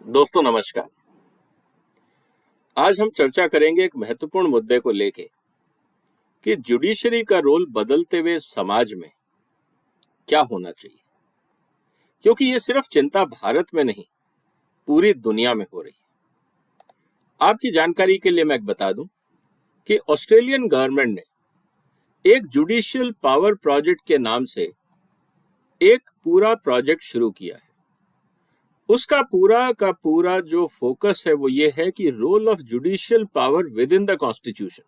दोस्तों नमस्कार। आज हम चर्चा करेंगे एक महत्वपूर्ण मुद्दे को लेके कि जुडिशरी का रोल बदलते हुए समाज में क्या होना चाहिए, क्योंकि ये सिर्फ चिंता भारत में नहीं पूरी दुनिया में हो रही है। आपकी जानकारी के लिए मैं बता दूं कि ऑस्ट्रेलियन गवर्नमेंट ने एक जुडिशियल पावर प्रोजेक्ट के नाम से एक पूरा प्रोजेक्ट शुरू किया है। उसका पूरा का पूरा जो फोकस है वो ये है कि role of judicial power within the constitution,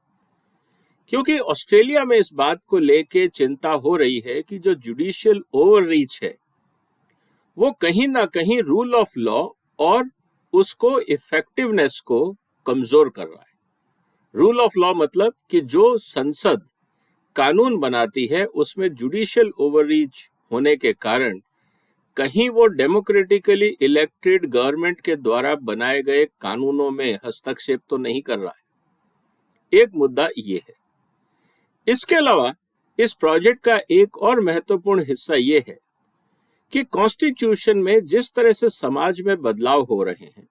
क्योंकि ऑस्ट्रेलिया में इस बात को लेके चिंता हो रही है कि जो जुडिशियल ओवररीच है वो कहीं ना कहीं रूल ऑफ लॉ और उसको इफेक्टिवनेस को कमजोर कर रहा है। रूल ऑफ लॉ मतलब कि जो संसद कानून बनाती है उसमें जुडिशियल ओवररीच होने के कारण कहीं वो डेमोक्रेटिकली इलेक्टेड गवर्नमेंट के द्वारा बनाए गए कानूनों में हस्तक्षेप तो नहीं कर रहा है। एक मुद्दा ये है। इसके अलावा इस प्रोजेक्ट का एक और महत्वपूर्ण हिस्सा ये है कि कॉन्स्टिट्यूशन में जिस तरह से समाज में बदलाव हो रहे हैं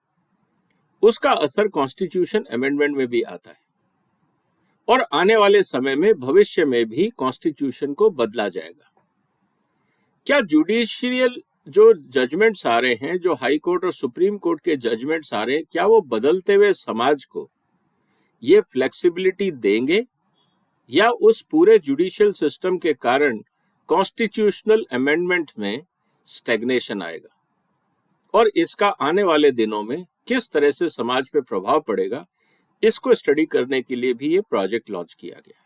उसका असर कॉन्स्टिट्यूशन अमेंडमेंट में भी आता है और आने वाले समय में भविष्य में भी कॉन्स्टिट्यूशन को बदला जाएगा। क्या जुडिशियल जो जजमेंट्स आ रहे हैं, जो हाई कोर्ट और सुप्रीम कोर्ट के जजमेंट्स आ रहे हैं, क्या वो बदलते हुए समाज को ये फ्लेक्सिबिलिटी देंगे या उस पूरे जुडिशियल सिस्टम के कारण कॉन्स्टिट्यूशनल अमेंडमेंट में स्टैग्नेशन आएगा और इसका आने वाले दिनों में किस तरह से समाज पे प्रभाव पड़ेगा, इसको स्टडी करने के लिए भी ये प्रोजेक्ट लॉन्च किया गया है।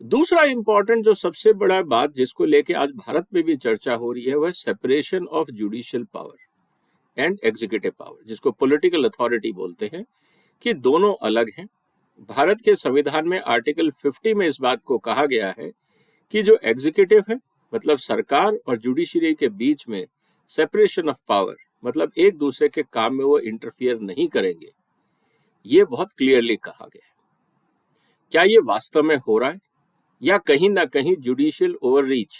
दूसरा इंपॉर्टेंट जो सबसे बड़ा बात जिसको लेके आज भारत में भी चर्चा हो रही है वह separation of judicial power and executive power, जिसको पॉलिटिकल अथॉरिटी बोलते हैं, कि दोनों अलग हैं। भारत के संविधान में आर्टिकल 50 में इस बात को कहा गया है कि जो एग्जीक्यूटिव है मतलब सरकार और जुडिशरी के बीच में सेपरेशन ऑफ पावर मतलब एक दूसरे के काम में वो इंटरफियर नहीं करेंगे। ये बहुत क्लियरली कहा गया है। क्या ये वास्तव में हो रहा है या कहीं ना कहीं जुडिशियल ओवररीच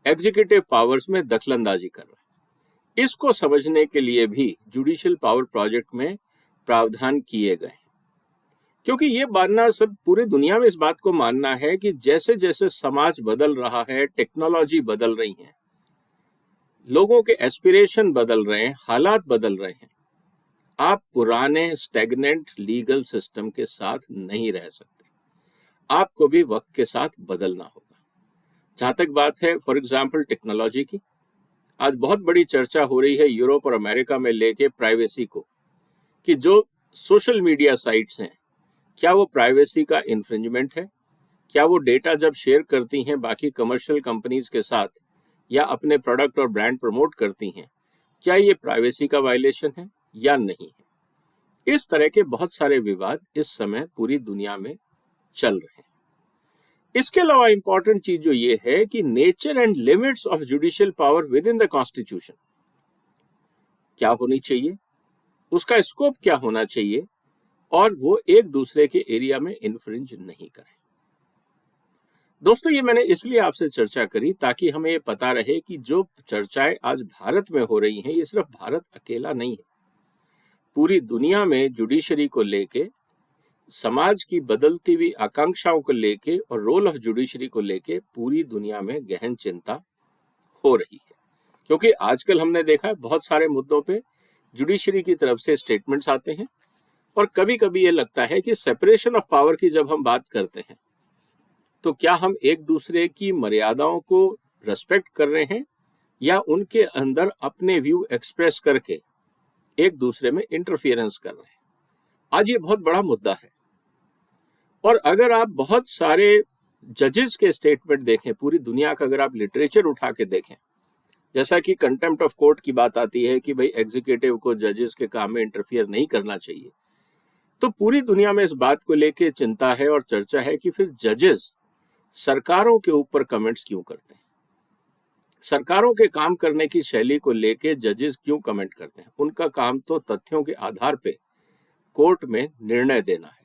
एग्जीक्यूटिव पावर्स में दखलंदाजी कर रहा है? इसको समझने के लिए भी जुडिशियल पावर प्रोजेक्ट में प्रावधान किए गए हैं, क्योंकि ये मानना सब पूरी दुनिया में इस बात को मानना है कि जैसे जैसे समाज बदल रहा है, टेक्नोलॉजी बदल रही है, लोगों के एस्पिरेशन बदल रहे हैं, हालात बदल रहे हैं, आप पुराने स्टैग्नेंट लीगल सिस्टम के साथ नहीं रह सकते। आपको भी वक्त के साथ बदलना होगा। जहां तक बात है फॉर एग्जाम्पल टेक्नोलॉजी की, आज बहुत बड़ी चर्चा हो रही है यूरोप और अमेरिका में लेके प्राइवेसी को, कि जो सोशल मीडिया साइट्स हैं क्या वो प्राइवेसी का इन्फ्रिंजमेंट है, क्या वो डेटा जब शेयर करती हैं बाकी कमर्शियल कंपनीज के साथ या अपने प्रोडक्ट और ब्रांड प्रमोट करती हैं, क्या ये प्राइवेसी का वायलेशन है या नहीं है। इस तरह के बहुत सारे विवाद इस समय पूरी दुनिया में चल रहे हैं। इसके अलावा इंपॉर्टेंट चीज जो ये है कि nature and limits of judicial power within the constitution क्या होनी चाहिए, उसका स्कोप क्या होना चाहिए और वो एक दूसरे के एरिया में इन्फ्रिंज नहीं करें। दोस्तों ये मैंने इसलिए आपसे चर्चा करी ताकि हमें ये पता रहे कि जो चर्चाएं आज भारत में हो रही हैं ये सिर्फ भारत अकेला नहीं है। पूरी दुनिया में जुडिशरी को लेके, समाज की बदलती हुई आकांक्षाओं को लेके और रोल ऑफ जुडिशरी को लेके पूरी दुनिया में गहन चिंता हो रही है, क्योंकि आजकल हमने देखा है बहुत सारे मुद्दों पे जुडिशरी की तरफ से स्टेटमेंट्स आते हैं और कभी कभी ये लगता है कि सेपरेशन ऑफ पावर की जब हम बात करते हैं तो क्या हम एक दूसरे की मर्यादाओं को रेस्पेक्ट कर रहे हैं या उनके अंदर अपने व्यू एक्सप्रेस करके एक दूसरे में इंटरफियरेंस कर रहे हैं। आज ये बहुत बड़ा मुद्दा है और अगर आप बहुत सारे जजेस के स्टेटमेंट देखें, पूरी दुनिया का अगर आप लिटरेचर उठा के देखें, जैसा कि कंटेम्प्ट ऑफ कोर्ट की बात आती है कि भाई एग्जीक्यूटिव को जजेस के काम में इंटरफियर नहीं करना चाहिए, तो पूरी दुनिया में इस बात को लेके चिंता है और चर्चा है कि फिर जजेस सरकारों के ऊपर कमेंट्स क्यों करते हैं, सरकारों के काम करने की शैली को लेके जजेस क्यों कमेंट करते हैं। उनका काम तो तथ्यों के आधार पे कोर्ट में निर्णय देना है।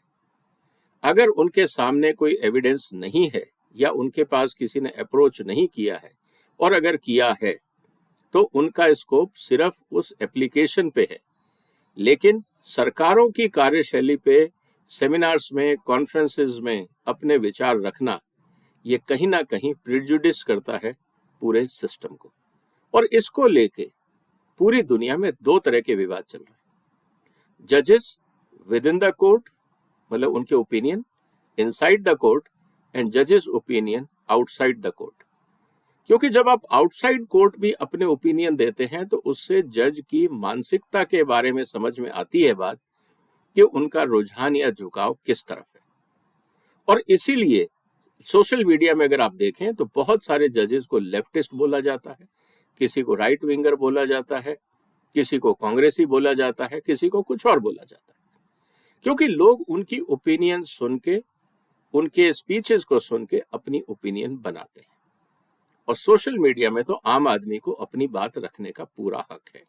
अगर उनके सामने कोई एविडेंस नहीं है या उनके पास किसी ने अप्रोच नहीं किया है और अगर किया है तो उनका स्कोप सिर्फ उस एप्लीकेशन पे है लेकिन सरकारों की कार्यशैली पे सेमिनार्स में, कॉन्फ्रेंसेस में अपने विचार रखना, ये कहीं ना कहीं प्रिजुडिस करता है पूरे सिस्टम को। और इसको लेके पूरी दुनिया में दो तरह के विवाद चल रहे हैं। जजेस विद इन द कोर्ट, मतलब उनके opinion inside the court, and जजेस ओपिनियन आउटसाइड द कोर्ट। क्योंकि जब आप आउटसाइड कोर्ट भी अपने ओपिनियन देते हैं तो उससे जज की मानसिकता के बारे में समझ में आती है बात कि उनका रुझान या झुकाव किस तरफ है। और इसीलिए सोशल मीडिया में अगर आप देखें तो बहुत सारे जजेस को लेफ्टिस्ट बोला जाता है, किसी को राइट विंगर बोला जाता है, किसी को कांग्रेसी बोला जाता है, किसी को कुछ और बोला जाता है, क्योंकि लोग उनकी ओपिनियन सुन के, उनके स्पीचेस को सुन के अपनी ओपिनियन बनाते हैं। और सोशल मीडिया में तो आम आदमी को अपनी बात रखने का पूरा हक है।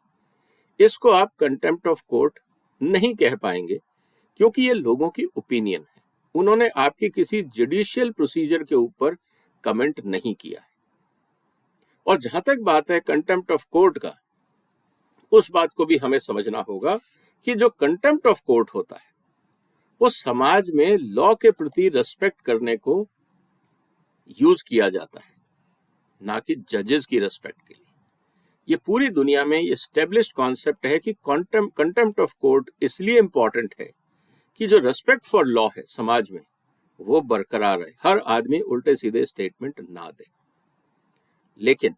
इसको आप कंटेम्प्ट ऑफ कोर्ट नहीं कह पाएंगे, क्योंकि ये लोगों की ओपिनियन है। उन्होंने आपकी किसी जुडिशियल प्रोसीजर के ऊपर कमेंट नहीं किया है। और जहां तक बात है कंटेम्प्ट ऑफ कोर्ट का, उस बात को भी हमें समझना होगा कि जो कंटेम्प्ट ऑफ कोर्ट होता है वो समाज में लॉ के प्रति रिस्पेक्ट करने को यूज किया जाता है, ना कि जजेस की रिस्पेक्ट के लिए। ये पूरी दुनिया में ये एस्टेब्लिश्ड कॉन्सेप्ट है कि कंटेम्प्ट ऑफ कोर्ट इसलिए इंपॉर्टेंट है कि जो रिस्पेक्ट फॉर लॉ है समाज में वो बरकरार रहे, हर आदमी उल्टे सीधे स्टेटमेंट ना दे। लेकिन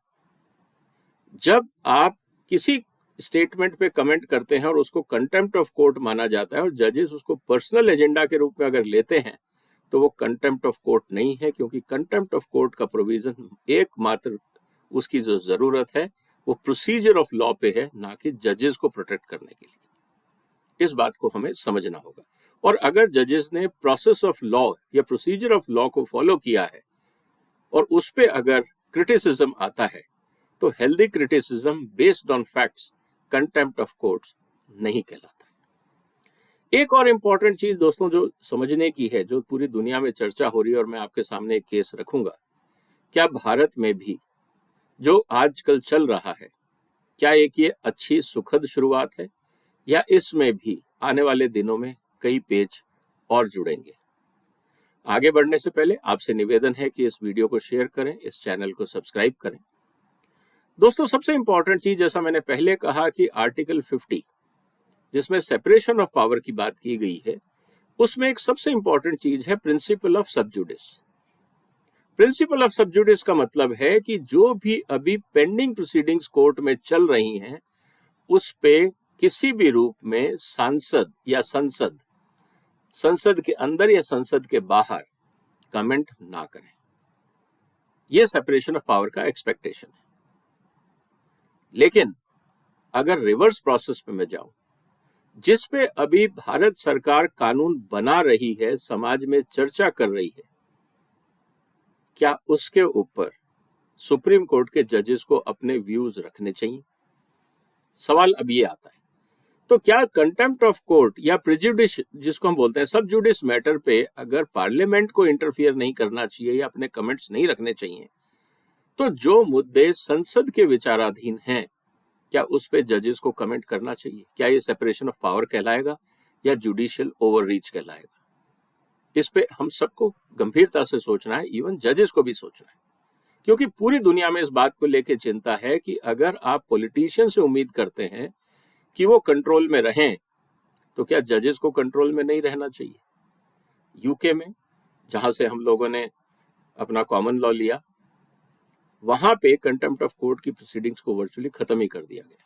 जब आप किसी स्टेटमेंट पे कमेंट करते हैं और उसको कंटेम्प्ट ऑफ कोर्ट माना जाता है और जजेस उसको पर्सनल एजेंडा के रूप में अगर लेते हैं तो वो कंटेम्प्ट ऑफ कोर्ट नहीं है, क्योंकि कंटेम्प्ट ऑफ कोर्ट का प्रोविजन एकमात्र उसकी जो जरूरत है वो प्रोसीजर ऑफ लॉ पे है, ना कि जजेस को प्रोटेक्ट करने के लिए। इस बात को हमें समझना होगा। और अगर जजेस ने प्रोसेस ऑफ लॉ या प्रोसीजर ऑफ लॉ को फॉलो किया है और उस पे अगर क्रिटिसिज्म आता है तो healthy criticism based on facts contempt of courts नहीं कहलाता है। एक और इंपॉर्टेंट चीज दोस्तों जो समझने की है, जो पूरी दुनिया में चर्चा हो रही है, और मैं आपके सामने एक केस रखूंगा, क्या भारत में भी जो आजकल चल रहा है, क्या एक ये अच्छी सुखद शुरुआत है, या इसमें भी आने वाले दिनों में कई पेच और जुड़ेंगे? आगे बढ़ने से पहले आपसे निवेदन है कि इस वीडियो को शेयर करें, इस चैनल को सब्सक्राइब करें। दोस्तों, सबसे इंपॉर्टेंट चीज, जैसा मैंने पहले कहा कि आर्टिकल 50 जिसमें सेपरेशन ऑफ पावर की बात की गई है, उसमें एक सबसे इंपॉर्टेंट चीज है principle of sub judice. Principle of sub judice का मतलब है कि जो भी अभी पेंडिंग प्रोसीडिंग्स कोर्ट में चल रही हैं उस पे किसी भी रूप में सांसद या संसद के अंदर या संसद के बाहर कमेंट ना करें। यह सेपरेशन ऑफ पावर का एक्सपेक्टेशन है। लेकिन अगर रिवर्स प्रोसेस पे मैं जाऊं, जिस पे अभी भारत सरकार कानून बना रही है, समाज में चर्चा कर रही है, क्या उसके ऊपर सुप्रीम कोर्ट के जजेस को अपने व्यूज रखने चाहिए? सवाल अब ये आता है। तो क्या कंटेम्प्ट ऑफ कोर्ट या प्रिजुडिस जिसको हम बोलते हैं, सब जुडिस मैटर पे अगर पार्लियामेंट को इंटरफियर नहीं करना चाहिए या अपने कमेंट्स नहीं रखने चाहिए, तो जो मुद्दे संसद के विचाराधीन हैं क्या उस पे जजेस को कमेंट करना चाहिए? क्या ये सेपरेशन ऑफ पावर कहलाएगा या जुडिशियल ओवररीच कहलाएगा? इस पे हम सबको गंभीरता से सोचना है, इवन जजेस को भी सोचना है, क्योंकि पूरी दुनिया में इस बात को लेकर चिंता है कि अगर आप पॉलिटिशियन से उम्मीद करते हैं कि वो कंट्रोल में रहें तो क्या जजेस को कंट्रोल में नहीं रहना चाहिए? यूके में, जहां से हम लोगों ने अपना कॉमन लॉ लिया, वहां पे कंटेम्प्ट ऑफ कोर्ट की प्रोसीडिंग्स को वर्चुअली खत्म ही कर दिया गया।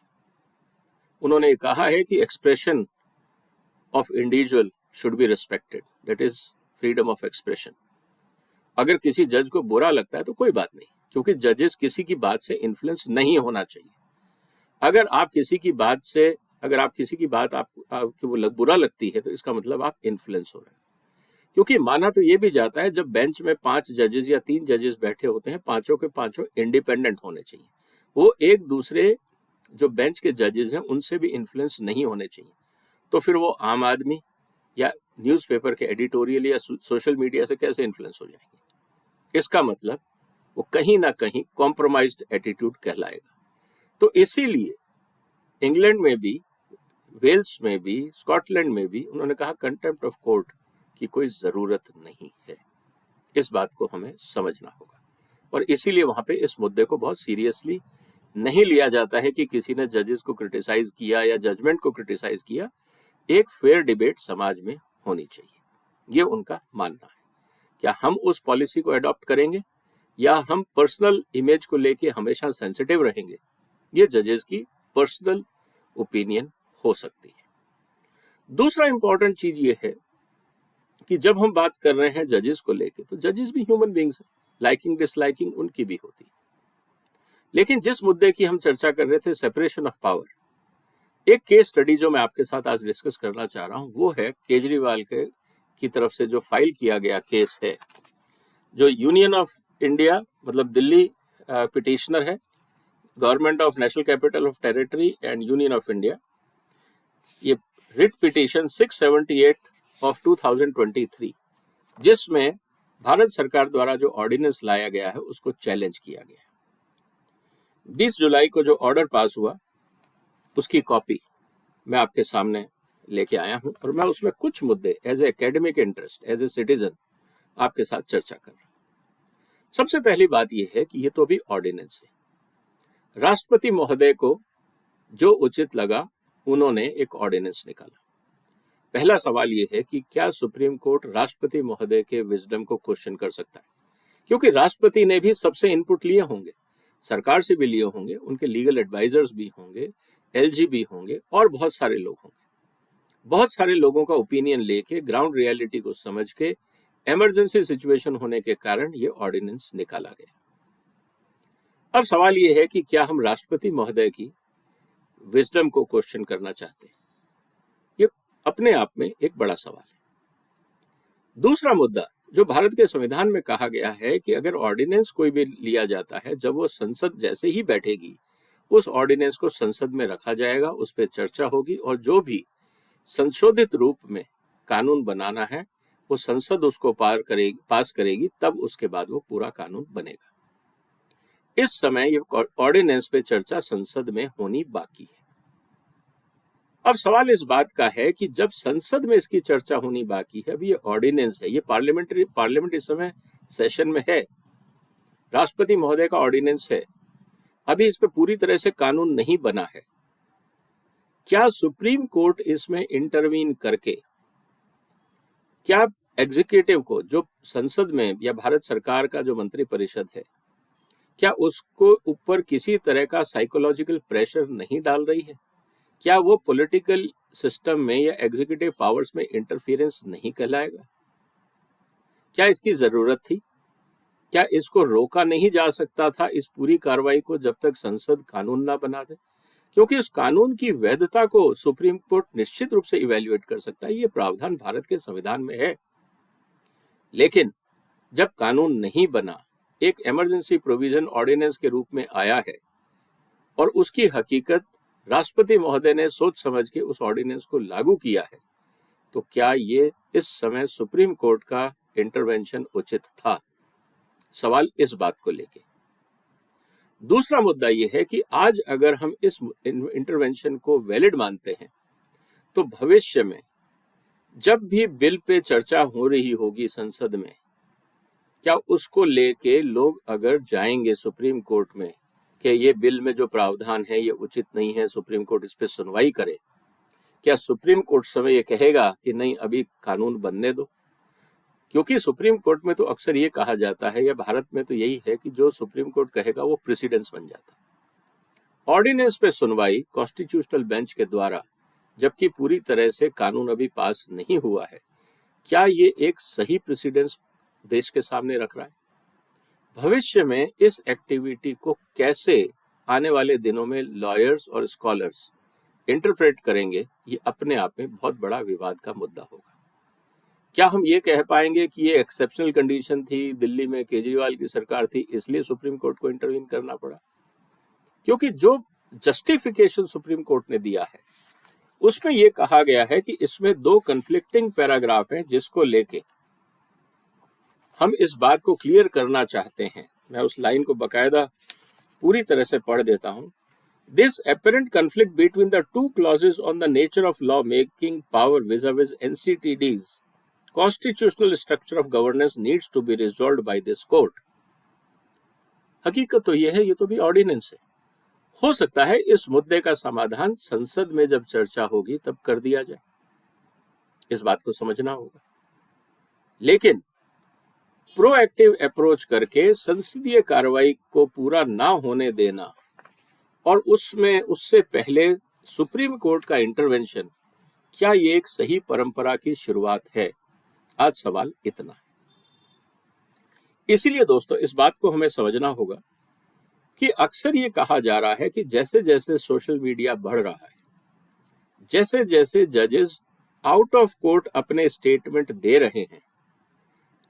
उन्होंने कहा है कि expression of individual should be respected, that is freedom of expression. अगर किसी जज को बुरा लगता है तो कोई बात नहीं, क्योंकि जजेस किसी की बात से इन्फ्लुएंस नहीं होना चाहिए। अगर आप किसी की बात आपको वो बुरा लगती है तो इसका मतलब आप इन्फ्लुएंस हो रहे हैं। क्योंकि माना तो ये भी जाता है जब बेंच में 5 जजेस या 3 जजेस बैठे होते हैं, पांचों के पांचों इंडिपेंडेंट होने चाहिए। वो एक दूसरे जो बेंच के जजेस हैं उनसे भी इन्फ्लुएंस नहीं होने चाहिए। तो फिर वो आम आदमी या न्यूज़पेपर के एडिटोरियल या सोशल मीडिया से कैसे इन्फ्लुएंस हो जाएंगे? इसका मतलब वो कहीं ना कहीं कॉम्प्रोमाइज्ड एटीट्यूड कहलाएगा। तो इसीलिए इंग्लैंड में भी वेल्स में भी, स्कॉटलैंड में भी उन्होंने कहा कंटेम्प्ट ऑफ कोर्ट की कोई जरूरत नहीं है। इस बात को हमें समझना होगा और इसीलिए वहां पे इस मुद्दे को बहुत सीरियसली नहीं लिया जाता है कि किसी ने जजेस को क्रिटिसाइज किया या जजमेंट को क्रिटिसाइज किया। एक फेयर डिबेट समाज में होनी चाहिए, ये उनका मानना है। क्या हम उस पॉलिसी को अडॉप्ट करेंगे या हम पर्सनल इमेज को लेके हमेशा सेंसिटिव रहेंगे, ये जजेस की पर्सनल ओपिनियन हो सकती है। दूसरा इंपॉर्टेंट चीज ये है कि जब हम बात कर रहे हैं जजेस को लेके, तो जजेस भी ह्यूमन बींग्स हैं, लाइकिंग डिसलाइकिंग उनकी भी होती है। लेकिन जिस मुद्दे की हम चर्चा कर रहे थे, सेपरेशन ऑफ पावर, एक केस स्टडी जो मैं आपके साथ आज डिस्कस करना चाह रहा हूं वो है केजरीवाल के की तरफ से जो फाइल किया गया केस है, जो यूनियन ऑफ इंडिया मतलब दिल्ली पिटिशनर है, government of national capital of territory and union of India, ये रिट पिटिशन 678 ऑफ 2023, जिसमें भारत सरकार द्वारा जो ऑर्डिनेंस लाया गया है उसको चैलेंज किया गया है। 20 जुलाई को जो ऑर्डर पास हुआ उसकी कॉपी मैं आपके सामने लेके आया हूं और मैं उसमें कुछ मुद्दे as a academic interest, as a citizen आपके साथ चर्चा कर रहा हूं। सबसे पहली बात यह है कि ये तो अभी ऑर्डिनेंस है। राष्ट्रपति महोदय को जो उचित लगा उन्होंने एक ऑर्डिनेंस निकाला। पहला सवाल यह है कि क्या सुप्रीम कोर्ट राष्ट्रपति महोदय के विजडम को क्वेश्चन कर सकता है? क्योंकि राष्ट्रपति ने भी सबसे इनपुट लिए होंगे, सरकार से भी लिए होंगे, उनके लीगल एडवाइजर्स भी होंगे, एलजी भी होंगे और बहुत सारे लोग होंगे। बहुत सारे लोगों का ओपिनियन लेके, ग्राउंड रियलिटी को समझ के, इमरजेंसी सिचुएशन होने के कारण ये ऑर्डिनेंस निकाला गया। अब सवाल ये है कि क्या हम राष्ट्रपति महोदय की विजडम को क्वेश्चन करना चाहते हैं? ये अपने आप में एक बड़ा सवाल है। दूसरा मुद्दा जो भारत के संविधान में कहा गया है कि अगर ऑर्डिनेंस कोई भी लिया जाता है, जब वो संसद जैसे ही बैठेगी उस ऑर्डिनेंस को संसद में रखा जाएगा, उस पर चर्चा होगी और जो भी संशोधित रूप में कानून बनाना है वो संसद उसको पास करेगी, तब उसके बाद वो पूरा कानून बनेगा। इस समय ये ऑर्डिनेंस पे चर्चा संसद में होनी बाकी है। अब सवाल इस बात का है कि जब संसद में इसकी चर्चा होनी बाकी है, अभी ये ऑर्डिनेंस है, ये पार्लियामेंट इस समय सेशन में है, राष्ट्रपति महोदय का ऑर्डिनेंस है, अभी इस पे पूरी तरह से कानून नहीं बना है। क्या सुप्रीम कोर्ट इसमें इंटरवीन करके, क्या एग्जीक्यूटिव को, जो संसद में या भारत सरकार का जो मंत्री परिषद है, क्या उसको ऊपर किसी तरह का साइकोलॉजिकल प्रेशर नहीं डाल रही है? क्या वो पॉलिटिकल सिस्टम में या एग्जीक्यूटिव पावर्स में इंटरफेरेंस नहीं कहलाएगा? क्या इसकी जरूरत थी? क्या इसको रोका नहीं जा सकता था इस पूरी कार्रवाई को जब तक संसद कानून ना बना दे? क्योंकि उस कानून की वैधता को सुप्रीम कोर्ट निश्चित रूप से इवैल्यूएट कर सकता है, ये प्रावधान भारत के संविधान में है। लेकिन जब कानून नहीं बना, एक इमरजेंसी प्रोविजन ऑर्डिनेंस के रूप में आया है और उसकी हकीकत राष्ट्रपति महोदय ने सोच समझ के उस ऑर्डिनेंस को लागू किया है, तो क्या ये इस समय सुप्रीम कोर्ट का इंटरवेंशन उचित था? सवाल इस बात को लेके। दूसरा मुद्दा यह है कि आज अगर हम इस इंटरवेंशन को वैलिड मानते हैं, तो भविष्य में जब भी बिल पे चर्चा हो रही होगी संसद में, क्या उसको लेके लोग अगर जाएंगे सुप्रीम कोर्ट में कि ये बिल में जो प्रावधान है ये उचित नहीं है, सुप्रीम कोर्ट इस पे सुनवाई करे, क्या सुप्रीम कोर्ट समय ये कहेगा कि नहीं अभी कानून बनने दो? क्योंकि सुप्रीम कोर्ट में तो अक्सर ये कहा जाता है, या भारत में तो यही है कि जो सुप्रीम कोर्ट कहेगा वो प्रेसिडेंस बन जाता है। ऑर्डिनेंस पे सुनवाई कॉन्स्टिट्यूशनल बेंच के द्वारा, जबकि पूरी तरह से कानून अभी पास नहीं हुआ है, क्या ये एक सही प्रेसिडेंस देश के सामने रख रहा है? भविष्य में इस एक्टिविटी को कैसे आने वाले दिनों में लॉयर्स और स्कॉलर्स इंटरप्रेट करेंगे, ये अपने आप में बहुत बड़ा विवाद का मुद्दा होगा। क्या हम ये कह पाएंगे कि ये एक्सेप्शनल कंडीशन थी, दिल्ली में केजरीवाल की सरकार थी इसलिए सुप्रीम कोर्ट को इंटरवीन करना पड़ा? क्योंकि जो जस्टिफिकेशन सुप्रीम कोर्ट ने दिया है उसमें यह कहा गया है कि इसमें 2 कन्फ्लिक्टिंग पैराग्राफ हैं, जिसको लेके हम इस बात को क्लियर करना चाहते हैं। मैं उस लाइन को बकायदा पूरी तरह से पढ़ देता हूं This apparent conflict between the two clauses on the nature of law making power vis-a-vis NCTD's constitutional structure of governance needs to be resolved by this court. हकीकत तो यह है, ये तो भी ऑर्डिनेंस है। हो सकता है इस मुद्दे का समाधान संसद में जब चर्चा होगी तब कर दिया जाए, इस बात को समझना होगा। लेकिन प्रोएक्टिव अप्रोच करके संसदीय कार्रवाई को पूरा ना होने देना और उसमें उससे पहले सुप्रीम कोर्ट का इंटरवेंशन, क्या ये एक सही परंपरा की शुरुआत है? आज सवाल इतना है। इसीलिए दोस्तों इस बात को हमें समझना होगा कि अक्सर ये कहा जा रहा है कि जैसे जैसे सोशल मीडिया बढ़ रहा है, जैसे जैसे जजेस आउट ऑफ कोर्ट अपने स्टेटमेंट दे रहे हैं,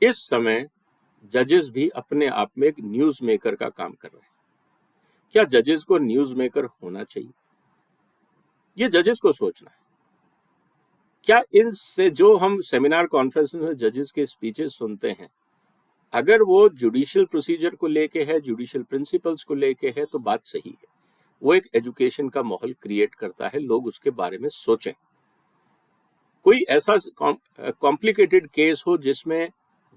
इस समय जजेस भी अपने आप में एक न्यूज मेकर का काम कर रहे हैं। क्या जजेस को न्यूज मेकर होना चाहिए? ये जजेस को सोचना है। क्या इनसे जो हम सेमिनार कॉन्फ्रेंस में जजेस के स्पीचेस सुनते हैं, अगर वो जुडिशियल प्रोसीजर को लेके है, जुडिशियल प्रिंसिपल्स को लेके है, तो बात सही है। वो एक एजुकेशन का माहौल क्रिएट करता है, लोग उसके बारे में सोचें। कोई ऐसा कॉम्प्लिकेटेड केस हो जिसमें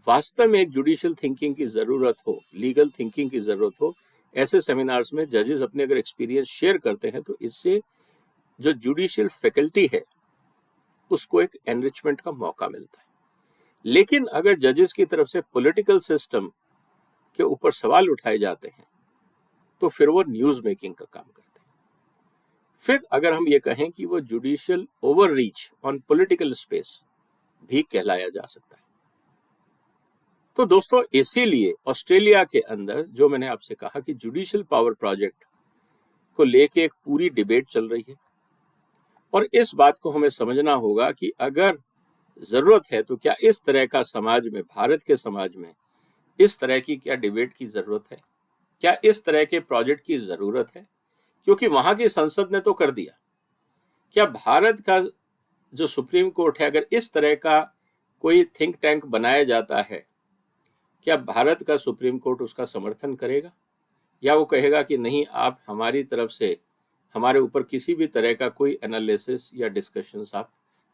वास्तव में एक जुडिशियल थिंकिंग की जरूरत हो, लीगल थिंकिंग की जरूरत हो, ऐसे सेमिनार्स में जजेस अपने अगर एक्सपीरियंस शेयर करते हैं तो इससे जो जुडिशियल फैकल्टी है उसको एक एनरिचमेंट का मौका मिलता है। लेकिन अगर जजेस की तरफ से पॉलिटिकल सिस्टम के ऊपर सवाल उठाए जाते हैं तो फिर वो न्यूज मेकिंग का काम करते हैं। फिर अगर हम ये कहें कि वो judicial overreach on political space भी कहलाया जा सकता है। तो दोस्तों इसीलिए ऑस्ट्रेलिया के अंदर जो मैंने आपसे कहा कि जुडिशियल पावर प्रोजेक्ट को लेके एक पूरी डिबेट चल रही है, और इस बात को हमें समझना होगा कि अगर जरूरत है तो क्या इस तरह का समाज में, भारत के समाज में इस तरह की क्या डिबेट की जरूरत है? क्या इस तरह के प्रोजेक्ट की जरूरत है? क्योंकि वहां की संसद ने तो कर दिया। क्या भारत का जो सुप्रीम कोर्ट है, अगर इस तरह का कोई थिंक टैंक बनाया जाता है, क्या भारत का सुप्रीम कोर्ट उसका समर्थन करेगा? या वो कहेगा कि नहीं, आप हमारी तरफ से हमारे ऊपर किसी भी तरह का कोई एनालिसिस या डिस्कशंस आप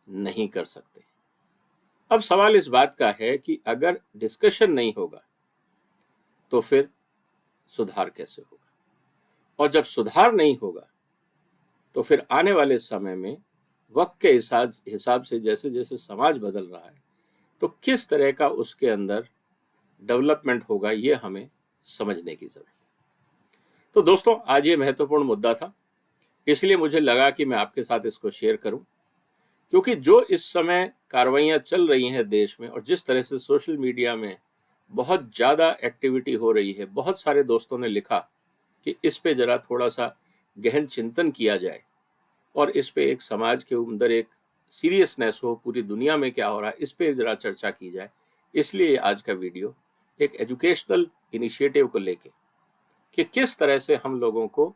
नहीं कर सकते? अब सवाल इस बात का है कि अगर डिस्कशन नहीं होगा तो फिर सुधार कैसे होगा? और जब सुधार नहीं होगा तो फिर आने वाले समय में वक्त के हिसाब से जैसे जैसे समाज बदल रहा है तो किस तरह का उसके अंदर डेवलपमेंट होगा, ये हमें समझने की जरूरत है। तो दोस्तों आज ये महत्वपूर्ण मुद्दा था, इसलिए मुझे लगा कि मैं आपके साथ इसको शेयर करूं, क्योंकि जो इस समय कार्रवाइयां चल रही हैं देश में और जिस तरह से सोशल मीडिया में बहुत ज़्यादा एक्टिविटी हो रही है, बहुत सारे दोस्तों ने लिखा कि इस पे ज़रा थोड़ा सा गहन चिंतन किया जाए और इस पे एक समाज के अंदर एक सीरियसनेस हो, पूरी दुनिया में क्या हो रहा है इस पे ज़रा चर्चा की जाए। इसलिए आज का वीडियो एक एजुकेशनल इनिशिएटिव को लेके कि किस तरह से हम लोगों को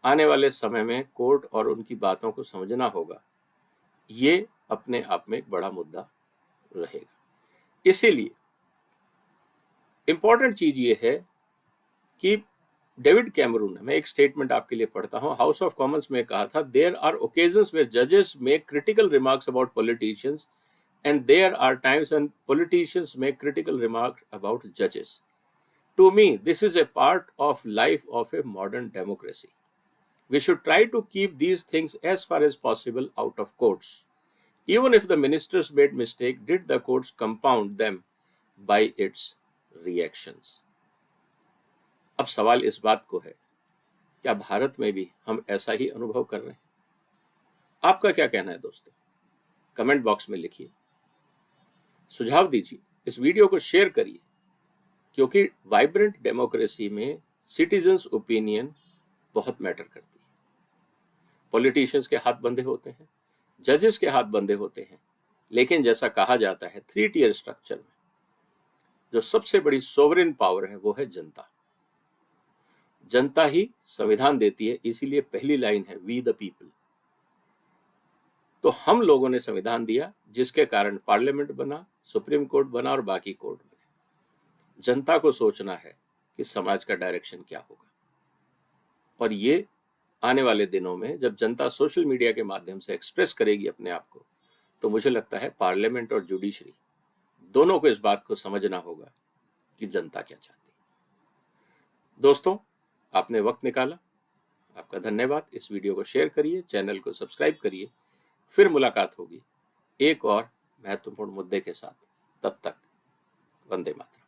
आने वाले समय में कोर्ट और उनकी बातों को समझना होगा, ये अपने आप में एक बड़ा मुद्दा रहेगा। इसीलिए इंपॉर्टेंट चीज ये है कि डेविड कैमरून, मैं एक स्टेटमेंट आपके लिए पढ़ता हूं, हाउस ऑफ कॉमन्स में कहा था, देयर आर ओकेजन्स वेयर जजेस make critical remarks about politicians and there are times when politicians make critical remarks about judges. To me, this is a part of life of a modern democracy. We should try to keep these things as far as possible out of courts. Even if the ministers made mistake, did the courts compound them by its reactions? अब सवाल इस बात को है, क्या भारत में भी हम ऐसा ही अनुभव कर रहे हैं? आपका क्या कहना है दोस्तों? कमेंट बॉक्स में लिखिए, सुझाव दीजिए, इस वीडियो को शेयर करिए, क्योंकि वाइब्रेंट डेमोक्रेसी में सिटीजन्स ओपिनियन बहुत मैटर करती है। पॉलिटिशियंस के हाथ बंधे होते हैं, जजेस के हाथ बंधे होते हैं, लेकिन जैसा कहा जाता है 3 टियर स्ट्रक्चर में जो सबसे बड़ी सोवरेन पावर है वो है जनता। जनता ही संविधान देती है, इसीलिए पहली लाइन है वी द पीपल। तो हम लोगों ने संविधान दिया, जिसके कारण पार्लियामेंट बना, सुप्रीम कोर्ट बना और बाकी कोर्ट बने। जनता को सोचना है कि समाज का डायरेक्शन क्या होगा, और ये आने वाले दिनों में जब जनता सोशल मीडिया के माध्यम से एक्सप्रेस करेगी अपने आप को, तो मुझे लगता है पार्लियामेंट और जुडिशरी दोनों को इस बात को समझना होगा कि जनता क्या चाहती है। दोस्तों, आपने वक्त निकाला, आपका धन्यवाद। इस वीडियो को शेयर करिए, चैनल को सब्सक्राइब करिए। फिर मुलाकात होगी एक और महत्वपूर्ण मुद्दे के साथ। तब तक वंदे मातरम।